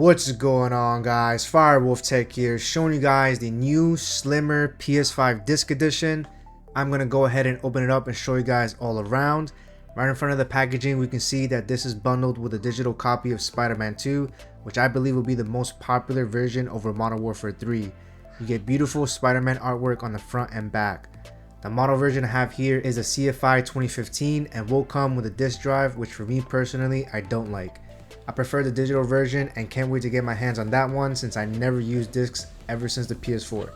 What's going on, guys? Firewolf Tech here, showing you guys the new slimmer PS5 disc edition. I'm gonna go ahead and open it up and show you guys all around. Right in front of the packaging, we can see that this is bundled with a digital copy of Spider-Man 2, which I believe will be the most popular version over Modern Warfare 3. You get beautiful Spider-Man artwork on the front and back. The model version I have here is a CFI-2015 and will come with a disc drive, which for me personally, I don't like. I prefer the digital version and can't wait to get my hands on that one since I never used discs ever since the PS4.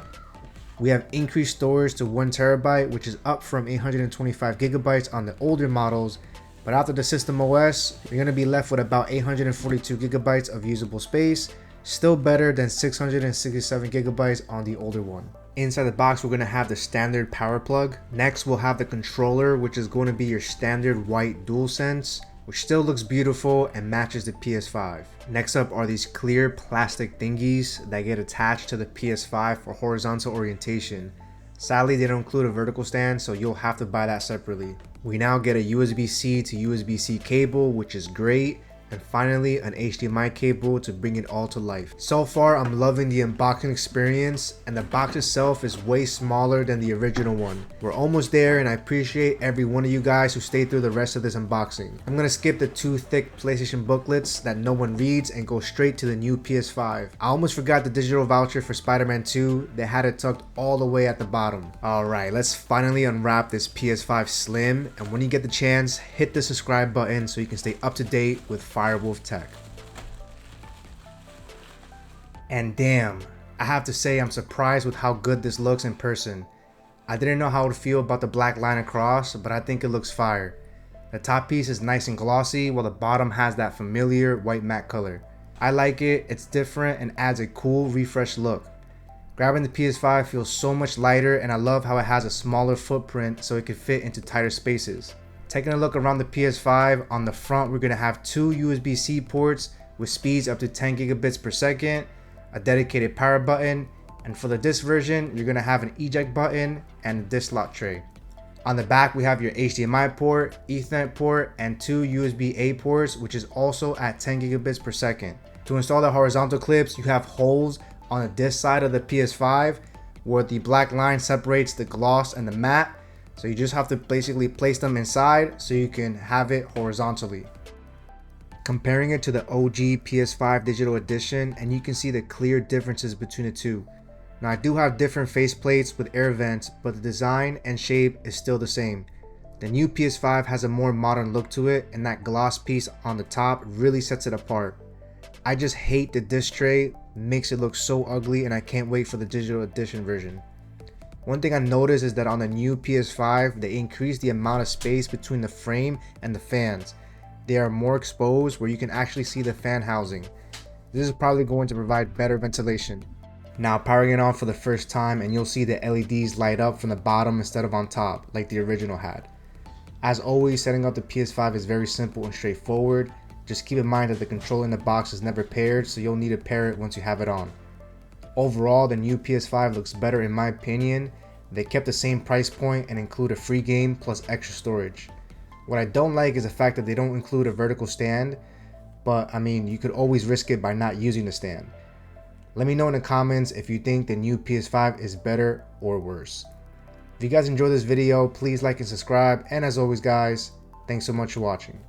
We have increased storage to 1TB, which is up from 825GB on the older models, but after the system OS, you're going to be left with about 842GB of usable space, still better than 667GB on the older one. Inside the box, we're going to have the standard power plug. Next, we'll have the controller, which is going to be your standard white DualSense, which still looks beautiful and matches the PS5. Next up are these clear plastic thingies that get attached to the PS5 for horizontal orientation. Sadly, they don't include a vertical stand, so you'll have to buy that separately. We now get a USB-C to USB-C cable, which is great. And finally, an HDMI cable to bring it all to life. So far, I'm loving the unboxing experience, and the box itself is way smaller than the original one. We're almost there, and I appreciate every one of you guys who stayed through the rest of this unboxing. I'm gonna skip the two thick PlayStation booklets that no one reads and go straight to the new PS5. I almost forgot the digital voucher for Spider-Man 2. They had it tucked all the way at the bottom. Alright, let's finally unwrap this PS5 Slim, and when you get the chance, hit the subscribe button so you can stay up to date with Firewolf Tech. And damn, I have to say I'm surprised with how good this looks in person. I didn't know how I would feel about the black line across, but I think it looks fire. The top piece is nice and glossy, while the bottom has that familiar white matte color. I like it, it's different and adds a cool, refreshed look. Grabbing the PS5 feels so much lighter, and I love how it has a smaller footprint so it can fit into tighter spaces. Taking a look around the PS5, on the front we're going to have two USB-C ports with speeds up to 10GB per second, a dedicated power button, and for the disc version you're going to have an eject button and a disc slot tray. On the back we have your HDMI port, Ethernet port, and two USB-A ports, which is also at 10GB per second. To install the horizontal clips, you have holes on the disc side of the PS5 where the black line separates the gloss and the matte. So you just have to basically place them inside so you can have it horizontally. Comparing it to the OG PS5 digital edition, and you can see the clear differences between the two. Now I do have different faceplates with air vents, but the design and shape is still the same. The new PS5 has a more modern look to it, and that gloss piece on the top really sets it apart. I just hate the disc tray, makes it look so ugly, and I can't wait for the digital edition version. One thing I noticed is that on the new PS5, they increased the amount of space between the frame and the fans. They are more exposed where you can actually see the fan housing. This is probably going to provide better ventilation. Now powering it on for the first time, and you'll see the LEDs light up from the bottom instead of on top like the original had. As always, setting up the PS5 is very simple and straightforward. Just keep in mind that the controller in the box is never paired, so you'll need to pair it once you have it on. Overall, the new PS5 looks better in my opinion. They kept the same price point and include a free game plus extra storage. What I don't like is the fact that they don't include a vertical stand, but I mean, you could always risk it by not using the stand. Let me know in the comments if you think the new PS5 is better or worse. If you guys enjoyed this video, please like and subscribe, and as always guys, thanks so much for watching.